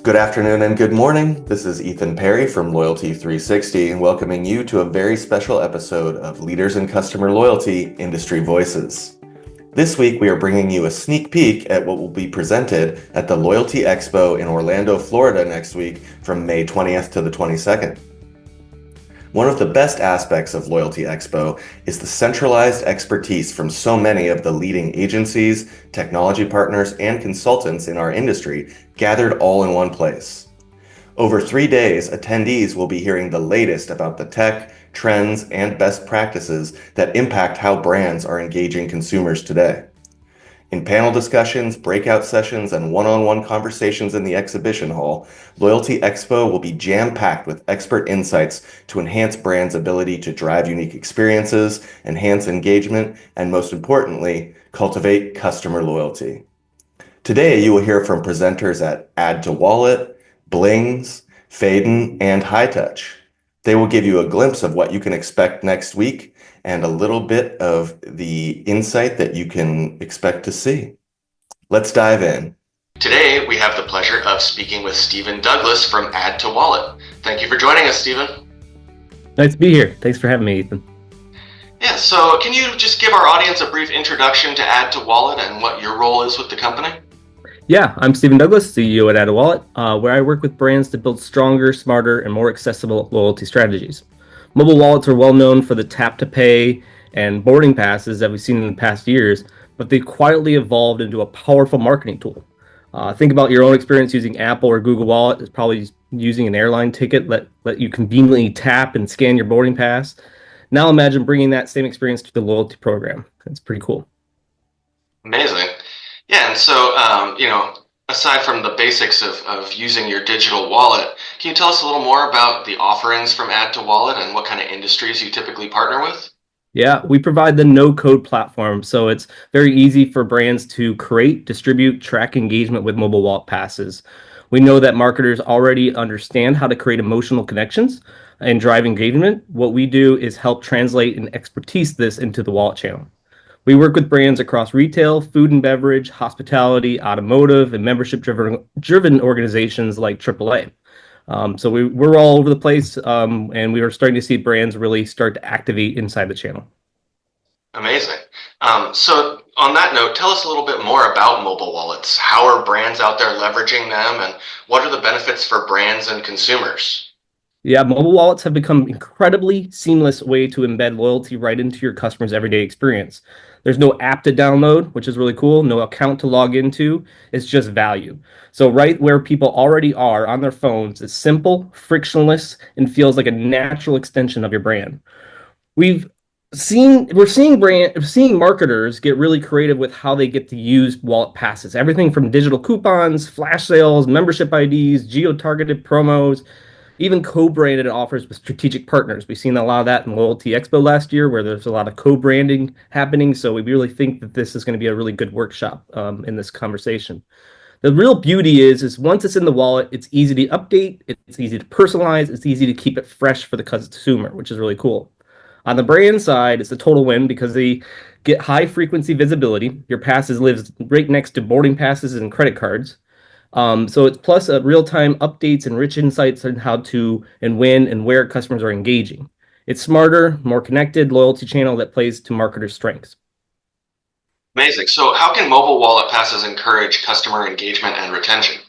Good afternoon and good morning. This is Ethan Perry from Loyalty 360, welcoming you to a very special episode of Leaders in Customer Loyalty Industry Voices. This week, we are bringing you a sneak peek at what will be presented at the Loyalty Expo in Orlando, Florida next week from May 20th to the 22nd. One of the best aspects of Loyalty Expo is the centralized expertise from so many of the leading agencies, technology partners, and consultants in our industry gathered all in one place. Over 3 days, attendees will be hearing the latest about the tech, trends, and best practices that impact how brands are engaging consumers today. In panel discussions, breakout sessions, and one-on-one conversations in the exhibition hall, Loyalty Expo will be jam-packed with expert insights to enhance brands' ability to drive unique experiences, enhance engagement, and most importantly, cultivate customer loyalty. Today, you will hear from presenters at Add to Wallet, Blings, Faden, and High Touch. They will give you a glimpse of what you can expect next week and a little bit of the insight that you can expect to see. Let's dive in. Today, we have the pleasure of speaking with Stephen Douglas from Add to Wallet. Thank you for joining us, Stephen. Nice to be here. Thanks for having me, Ethan. Yeah, so can you just give our audience a brief introduction to Add to Wallet and what your role is with the company? Yeah, I'm Stephen Douglas, CEO at Add to Wallet, where I work with brands to build stronger, smarter, and more accessible loyalty strategies. Mobile wallets are well known for the tap-to-pay and boarding passes that we've seen in the past years, but they've quietly evolved into a powerful marketing tool. Think about your own experience using Apple or Google Wallet. It's probably using an airline ticket, let you conveniently tap and scan your boarding pass. Now imagine bringing that same experience to the loyalty program. It's pretty cool. Amazing. Yeah, and so, aside from the basics of using your digital wallet, can you tell us a little more about the offerings from Add to Wallet and what kind of industries you typically partner with? Yeah, we provide the no-code platform, so it's very easy for brands to create, distribute, track engagement with mobile wallet passes. We know that marketers already understand how to create emotional connections and drive engagement. What we do is help translate and expertise this into the wallet channel. We work with brands across retail, food and beverage, hospitality, automotive, and membership-driven organizations like AAA. So we're all over the place, and we are starting to see brands really start to activate inside the channel. Amazing. So on that note, tell us a little bit more about mobile wallets. How are brands out there leveraging them, and what are the benefits for brands and consumers? Yeah, mobile wallets have become an incredibly seamless way to embed loyalty right into your customer's everyday experience. There's no app to download, which is really cool, no account to log into. It's just value. So right where people already are on their phones, it's simple, frictionless, and feels like a natural extension of your brand. We're seeing marketers get really creative with how they get to use wallet passes. Everything from digital coupons, flash sales, membership IDs, geo-targeted promos, even co-branded offers with strategic partners. We've seen a lot of that in Loyalty Expo last year, where there's a lot of co-branding happening. So we really think that this is going to be a really good workshop in this conversation. The real beauty is once it's in the wallet, it's easy to update, it's easy to personalize, it's easy to keep it fresh for the consumer, which is really cool. On the brand side, it's a total win because they get high frequency visibility. Your passes lives right next to boarding passes and credit cards. So it's plus real-time updates and rich insights on how to and when and where customers are engaging. It's smarter, more connected loyalty channel that plays to marketers' strengths. Amazing. So how can mobile wallet passes encourage customer engagement and retention?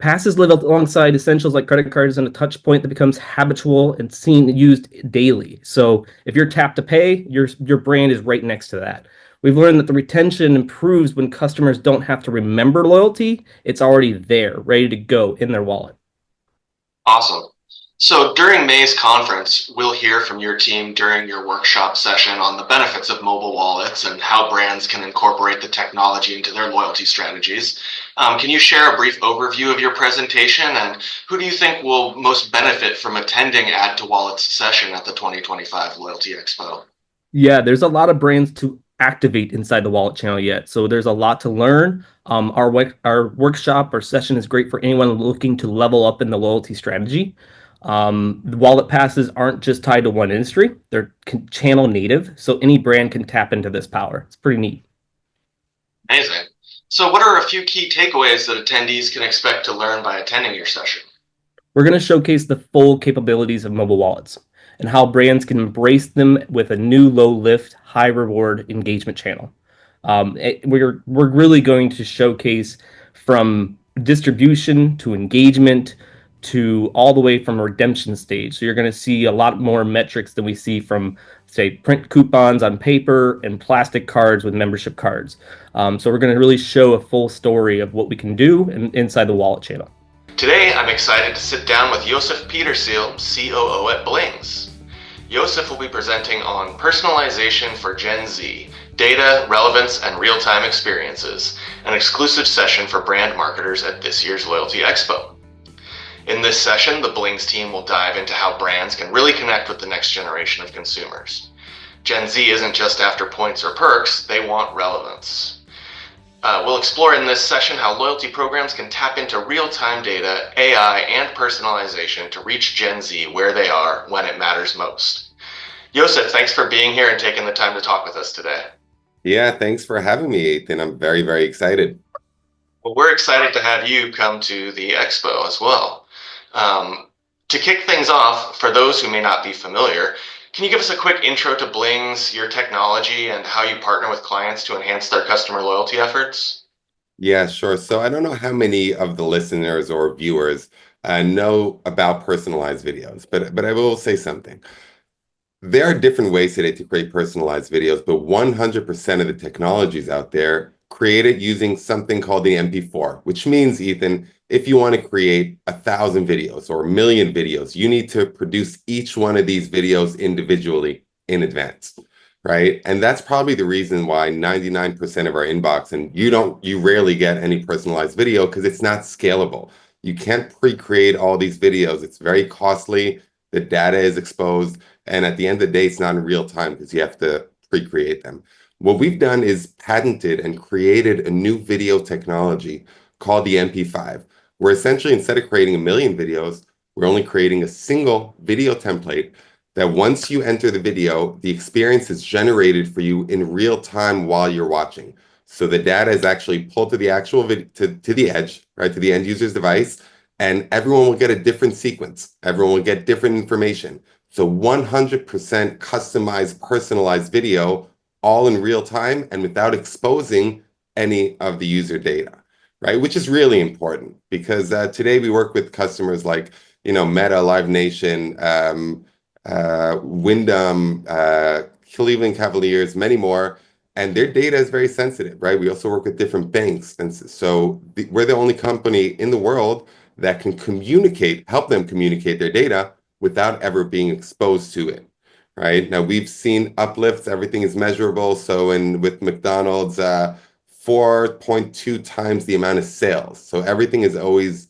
Passes live alongside essentials like credit cards and a touch point that becomes habitual and used daily. So if you're tap to pay, your brand is right next to that. We've learned that the retention improves when customers don't have to remember loyalty. It's already there, ready to go in their wallet. Awesome. So during May's conference, we'll hear from your team during your workshop session on the benefits of mobile wallets and how brands can incorporate the technology into their loyalty strategies. Can you share a brief overview of your presentation, and who do you think will most benefit from attending Add to Wallet's session at the 2025 Loyalty Expo? Yeah, there's a lot of brands to activate inside the wallet channel yet. So there's a lot to learn. Our workshop or session is great for anyone looking to level up in the loyalty strategy. The wallet passes aren't just tied to one industry. They're channel native. So any brand can tap into this power. It's pretty neat. Amazing. So, what are a few key takeaways that attendees can expect to learn by attending your session? We're going to showcase the full capabilities of mobile wallets and how brands can embrace them with a new low lift, high reward engagement channel. We're really going to showcase from distribution to engagement to all the way from redemption stage. So you're going to see a lot more metrics than we see from, say, print coupons on paper and plastic cards with membership cards. So we're going to really show a full story of what we can do inside the wallet channel. Today, I'm excited to sit down with Josef Petersil, COO at Blings. Josef will be presenting on personalization for Gen Z, data, relevance, and real-time experiences, an exclusive session for brand marketers at this year's Loyalty Expo. In this session, the Blings team will dive into how brands can really connect with the next generation of consumers. Gen Z isn't just after points or perks, they want relevance. We'll explore in this session how loyalty programs can tap into real-time data, AI, and personalization to reach Gen Z where they are when it matters most. Josef, thanks for being here and taking the time to talk with us today. Yeah, thanks for having me, Ethan. I'm very, very excited. Well, we're excited to have you come to the expo as well. To kick things off, for those who may not be familiar, can you give us a quick intro to Blings, your technology, and how you partner with clients to enhance their customer loyalty efforts? Yeah, sure. So I don't know how many of the listeners or viewers know about personalized videos, but I will say something. There are different ways today to create personalized videos, but 100% of the technologies out there created using something called the MP4, which means, Ethan, if you want to create 1,000 videos or 1,000,000 videos, you need to produce each one of these videos individually in advance, right? And that's probably the reason why 99% of our inbox, and you rarely get any personalized video because it's not scalable. You can't pre-create all these videos. It's very costly. The data is exposed. And at the end of the day, it's not in real time because you have to pre-create them. What we've done is patented and created a new video technology called the MP5, where essentially instead of creating 1,000,000 videos, we're only creating a single video template that once you enter the video, the experience is generated for you in real time while you're watching. So the data is actually pulled to the actual to the edge, right, to the end user's device, and everyone will get a different sequence. Everyone will get different information. So 100% customized, personalized video, all in real time and without exposing any of the user data, right? Which is really important because today we work with customers like, Meta, Live Nation, Wyndham, Cleveland Cavaliers, many more. And their data is very sensitive, right? We also work with different banks. And so we're the only company in the world that can help them communicate their data without ever being exposed to it, right? Now we've seen uplifts, everything is measurable. So with McDonald's, 4.2 times the amount of sales. So everything is always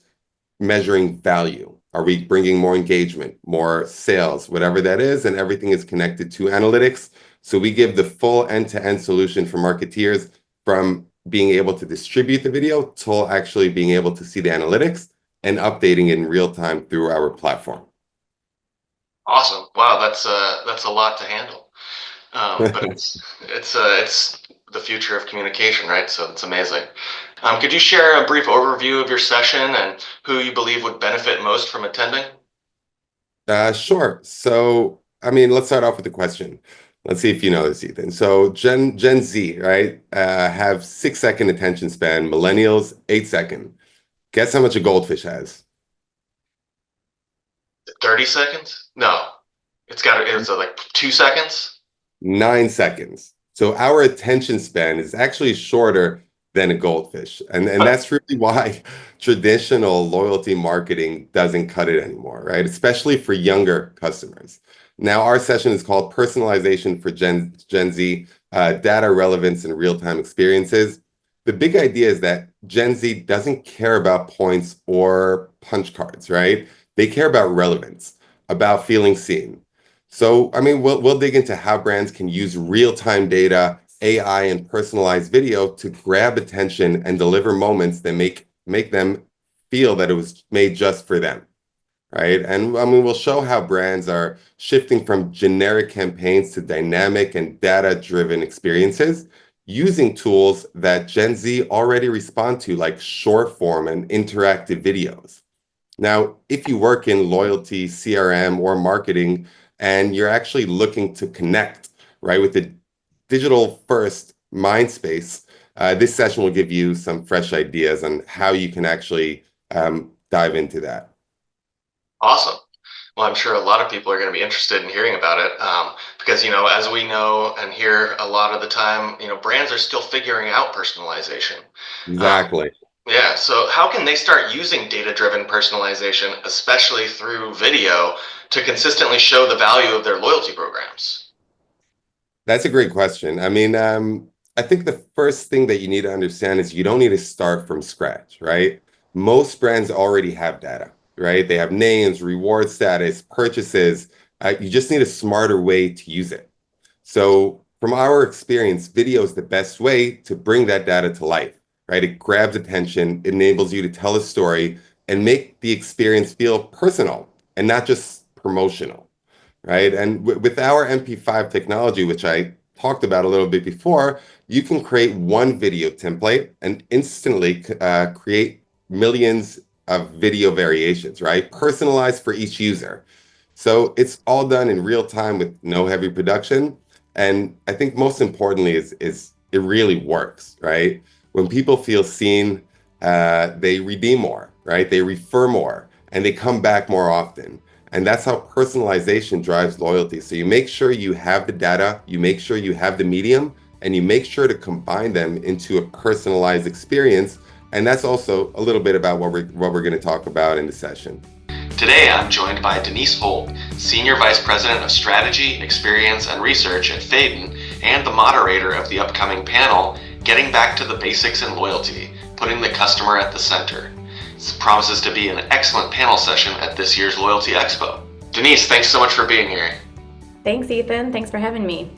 measuring value. Are we bringing more engagement, more sales, whatever that is, and everything is connected to analytics. So we give the full end-to-end solution for marketeers from being able to distribute the video till actually being able to see the analytics and updating it in real time through our platform. Awesome! Wow, that's a lot to handle. But it's the future of communication, right? So it's amazing. Could you share a brief overview of your session and who you believe would benefit most from attending? Sure. So, I mean, let's start off with the question. Let's see if you know this, Ethan. So, Gen Z, right, have 6-second attention span. Millennials, 8-second. Guess how much a goldfish has? 30 seconds? No, it's like 2 seconds. 9 seconds. So our attention span is actually shorter than a goldfish. And that's really why traditional loyalty marketing doesn't cut it anymore, right? Especially for younger customers. Now, our session is called Personalization for Gen Z, Data Relevance and Real-Time Experiences. The big idea is that Gen Z doesn't care about points or punch cards, right? They care about relevance, about feeling seen. So, I mean, we'll dig into how brands can use real-time data, AI, and personalized video to grab attention and deliver moments that make them feel that it was made just for them, right? And I mean, we'll show how brands are shifting from generic campaigns to dynamic and data-driven experiences using tools that Gen Z already respond to, like short form and interactive videos. Now, if you work in loyalty, CRM, or marketing, and you're actually looking to connect, right, with the digital first mind space, this session will give you some fresh ideas on how you can actually dive into that. Awesome. Well, I'm sure a lot of people are going to be interested in hearing about it because, as we know and hear a lot of the time, brands are still figuring out personalization. Exactly. Yeah, so how can they start using data-driven personalization, especially through video, to consistently show the value of their loyalty programs? That's a great question. I mean, I think the first thing that you need to understand is you don't need to start from scratch, right? Most brands already have data, right? They have names, reward status, purchases. You just need a smarter way to use it. So, from our experience, video is the best way to bring that data to life, right? It grabs attention, enables you to tell a story, and make the experience feel personal and not just promotional, right? And with our MP5 technology, which I talked about a little bit before, you can create one video template and instantly create millions of video variations, right? Personalized for each user. So it's all done in real time with no heavy production. And I think most importantly is it really works, right? When people feel seen, they redeem more, right? They refer more and they come back more often. And that's how personalization drives loyalty. So you make sure you have the data, you make sure you have the medium, and you make sure to combine them into a personalized experience. And that's also a little bit about what we're going to talk about in the session. Today, I'm joined by Denise Holt, Senior Vice President of Strategy, Experience, and Research at Faden, and the moderator of the upcoming panel, Getting Back to the Basics in Loyalty, Putting the Customer at the Center. This promises to be an excellent panel session at this year's Loyalty Expo. Denise, thanks so much for being here. Thanks, Ethan. Thanks for having me.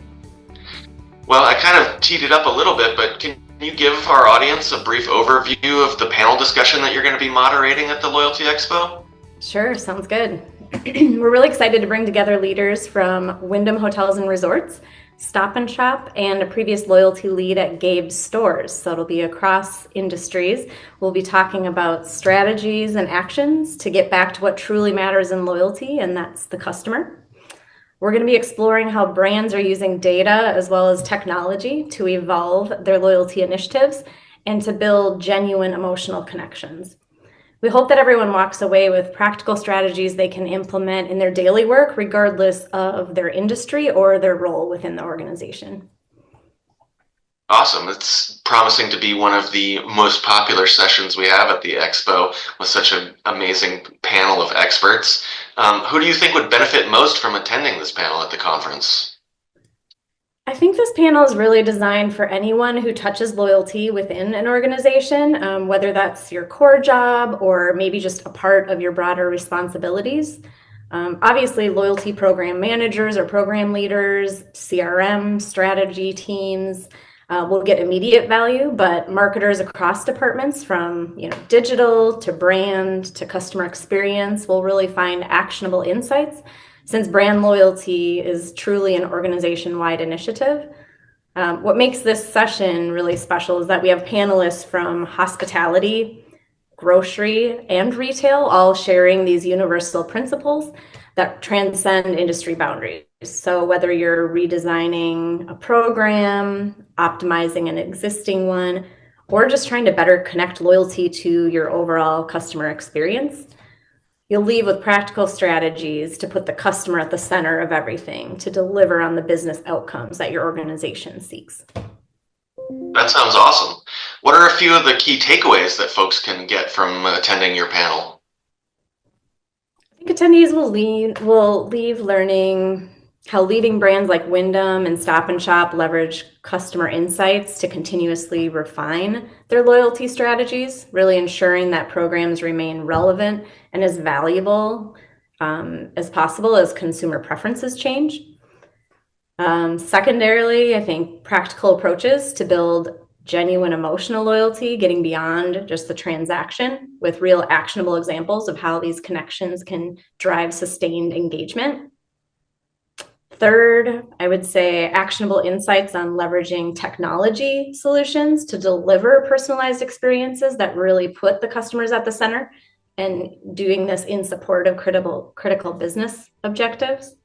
Well, I kind of teed it up a little bit, but can you give our audience a brief overview of the panel discussion that you're going to be moderating at the Loyalty Expo? Sure, sounds good. We're really excited to bring together leaders from Wyndham Hotels and Resorts, Stop and Shop, and a previous loyalty lead at Gabe's Stores. So it'll be across industries. We'll be talking about strategies and actions to get back to what truly matters in loyalty, and that's the customer. We're going to be exploring how brands are using data as well as technology to evolve their loyalty initiatives and to build genuine emotional connections. We hope that everyone walks away with practical strategies they can implement in their daily work, regardless of their industry or their role within the organization. Awesome. It's promising to be one of the most popular sessions we have at the Expo with such an amazing panel of experts. Who do you think would benefit most from attending this panel at the conference? I think this panel is really designed for anyone who touches loyalty within an organization, whether that's your core job or maybe just a part of your broader responsibilities. Obviously, loyalty program managers or program leaders, CRM, strategy teams will get immediate value, but marketers across departments from digital to brand to customer experience will really find actionable insights, since brand loyalty is truly an organization-wide initiative. What makes this session really special is that we have panelists from hospitality, grocery, and retail, all sharing these universal principles that transcend industry boundaries. So whether you're redesigning a program, optimizing an existing one, or just trying to better connect loyalty to your overall customer experience, you'll leave with practical strategies to put the customer at the center of everything to deliver on the business outcomes that your organization seeks. That sounds awesome. What are a few of the key takeaways that folks can get from attending your panel? I think attendees will leave learning how leading brands like Wyndham and Stop and Shop leverage customer insights to continuously refine their loyalty strategies, really ensuring that programs remain relevant and as valuable as possible as consumer preferences change. Secondarily, I think practical approaches to build genuine emotional loyalty, getting beyond just the transaction with real actionable examples of how these connections can drive sustained engagement. Third, I would say actionable insights on leveraging technology solutions to deliver personalized experiences that really put the customers at the center and doing this in support of critical business objectives.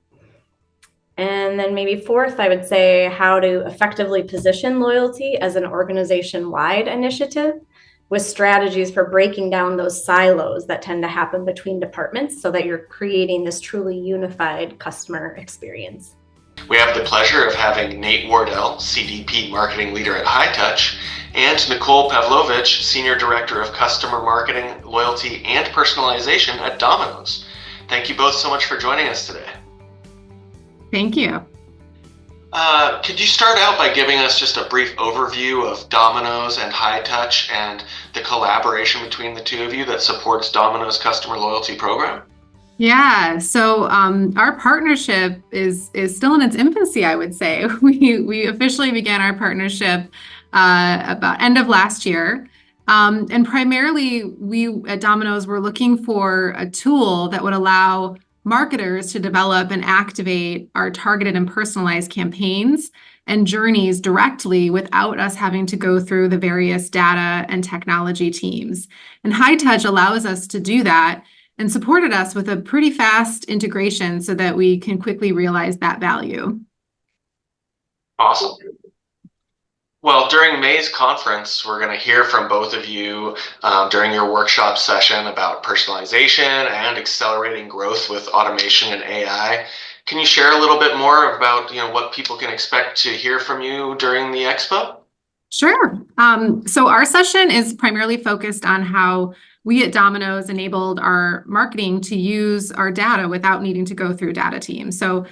And then maybe fourth, I would say how to effectively position loyalty as an organization-wide initiative with strategies for breaking down those silos that tend to happen between departments so that you're creating this truly unified customer experience. We have the pleasure of having Nate Wardell, CDP Marketing Leader at High Touch, and Nicole Pavlovich, Senior Director of Customer Marketing, Loyalty, and Personalization at Domino's. Thank you both so much for joining us today. Thank you. Could you start out by giving us just a brief overview of Domino's and High Touch and the collaboration between the two of you that supports Domino's customer loyalty program? Yeah, so our partnership is still in its infancy, I would say. We officially began our partnership about end of last year. And primarily, we at Domino's were looking for a tool that would allow marketers to develop and activate our targeted and personalized campaigns and journeys directly without us having to go through the various data and technology teams. And High Touch allows us to do that and supported us with a pretty fast integration so that we can quickly realize that value. Awesome. Well, during May's conference, we're going to hear from both of you during your workshop session about personalization and accelerating growth with automation and AI. Can you share a little bit more about what people can expect to hear from you during the expo? Sure. So our session is primarily focused on how we at Domino's enabled our marketing to use our data without needing to go through data teams. So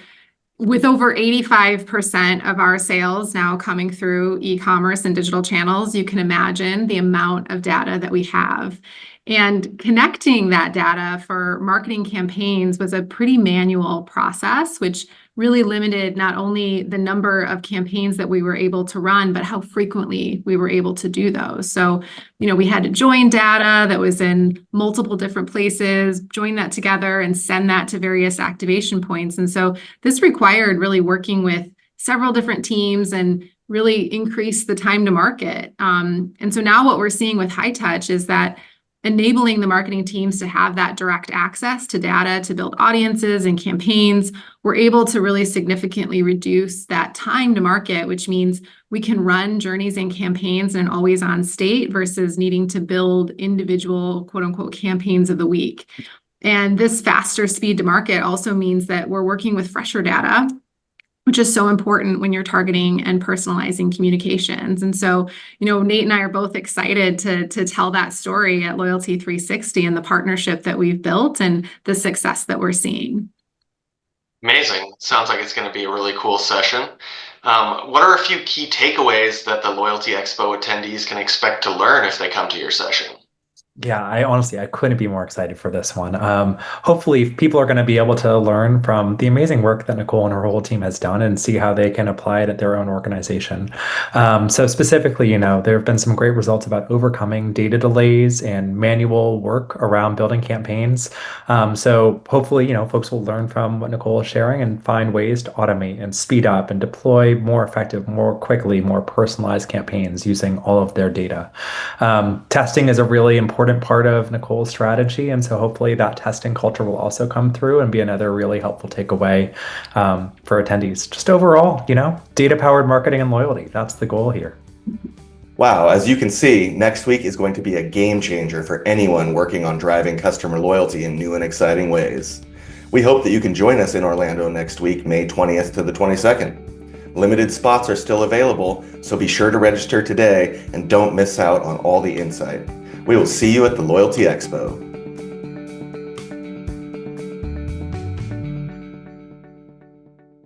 with over 85% of our sales now coming through e-commerce and digital channels, you can imagine the amount of data that we have. And connecting that data for marketing campaigns was a pretty manual process, which really limited not only the number of campaigns that we were able to run, but how frequently we were able to do those. So, we had to join data that was in multiple different places, join that together and send that to various activation points. And so this required really working with several different teams and really increase the time to market. And so now what we're seeing with High Touch is that enabling the marketing teams to have that direct access to data to build audiences and campaigns, we're able to really significantly reduce that time to market, which means we can run journeys and campaigns in an always-on state versus needing to build individual quote-unquote campaigns of the week. And this faster speed to market also means that we're working with fresher data, which is so important when you're targeting and personalizing communications. And so, Nate and I are both excited to tell that story at Loyalty 360 and the partnership that we've built and the success that we're seeing. Amazing. Sounds like it's going to be a really cool session. What are a few key takeaways that the Loyalty Expo attendees can expect to learn if they come to your session? Yeah, I couldn't be more excited for this one. Hopefully, people are going to be able to learn from the amazing work that Nicole and her whole team has done and see how they can apply it at their own organization. So specifically, there have been some great results about overcoming data delays and manual work around building campaigns. So hopefully, folks will learn from what Nicole is sharing and find ways to automate and speed up and deploy more effective, more quickly, more personalized campaigns using all of their data. Testing is a really important part of Nicole's strategy. And so hopefully that testing culture will also come through and be another really helpful takeaway for attendees. Just overall, data-powered marketing and loyalty. That's the goal here. Wow, as you can see, next week is going to be a game changer for anyone working on driving customer loyalty in new and exciting ways. We hope that you can join us in Orlando next week, May 20th to the 22nd. Limited spots are still available, so be sure to register today and don't miss out on all the insight. We will see you at the Loyalty Expo.